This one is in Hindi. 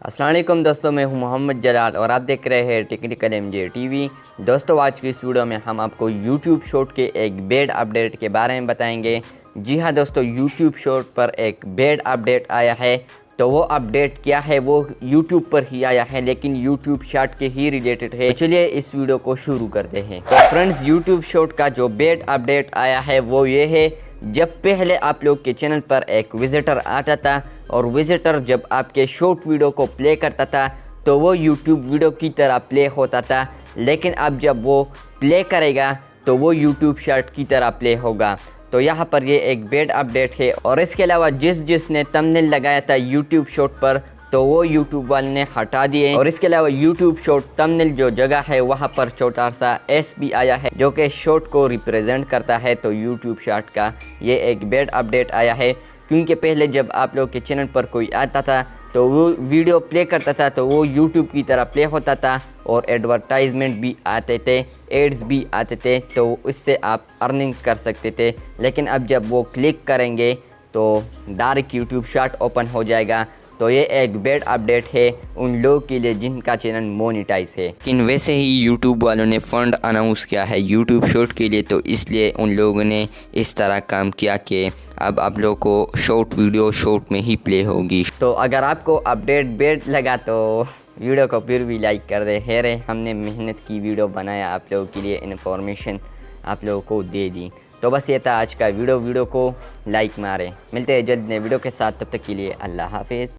अस्सलाम वालेकुम दोस्तों, मैं हूं मोहम्मद जलाल और आप देख रहे हैं टेक्निकल एमजे टीवी। दोस्तों, आज की इस वीडियो में हम आपको यूट्यूब शॉर्ट के एक बेड अपडेट के बारे में बताएंगे। जी हां दोस्तों, यूट्यूब शॉर्ट पर एक बेड अपडेट आया है। तो वो अपडेट क्या है वो यूट्यूब पर ही आया है, लेकिन यूट्यूब शॉर्ट के ही रिलेटेड है। तो चलिए इस वीडियो को शुरू करते हैं। तो फ्रेंड्स, यूट्यूब शॉर्ट का जो बेड अपडेट आया है वो ये है, जब पहले आप लोग के चैनल पर एक विजिटर आता था और विजिटर जब आपके शॉर्ट वीडियो को प्ले करता था तो वो यूट्यूब वीडियो की तरह प्ले होता था, लेकिन अब जब वो प्ले करेगा तो वो यूट्यूब शॉर्ट की तरह प्ले होगा। तो यहाँ पर ये एक बेड अपडेट है। और इसके अलावा जिसने थंबनेल लगाया था यूट्यूब शॉर्ट पर तो वो यूट्यूब वाले ने हटा दिए। और इसके अलावा यूट्यूब शॉर्ट थंबनेल जो जगह है वहाँ पर छोटा सा एस भी आया है जो कि शॉर्ट को रिप्रेजेंट करता है। तो यूट्यूब शॉर्ट का ये एक बेड अपडेट आया है, क्योंकि पहले जब आप लोग के चैनल पर कोई आता था तो वो वीडियो प्ले करता था तो वो यूट्यूब की तरह प्ले होता था और एडवर्टाइजमेंट भी आते थे, एड्स भी आते थे, तो इससे आप अर्निंग कर सकते थे। लेकिन अब जब वो क्लिक करेंगे तो डायरेक्ट यूट्यूब शॉर्ट ओपन हो जाएगा। तो ये एक बेड अपडेट है उन लोगों के लिए जिनका चैनल मोनेटाइज है। लेकिन वैसे ही यूट्यूब वालों ने फ़ंड अनाउंस किया है यूट्यूब शॉर्ट के लिए, तो इसलिए उन लोगों ने इस तरह काम किया कि अब आप लोगों को शॉर्ट वीडियो शॉर्ट में ही प्ले होगी। तो अगर आपको अपडेट बेड लगा तो वीडियो को फिर भी लाइक कर दे। खैर है, हमने मेहनत की वीडियो बनाया, आप लोगों के लिए इन्फॉर्मेशन आप लोगों को दे दी। तो बस ये था आज का वीडियो को लाइक मारें। मिलते हैं जल्द नए वीडियो के साथ, तब तक के लिए अल्लाह हाफिज़।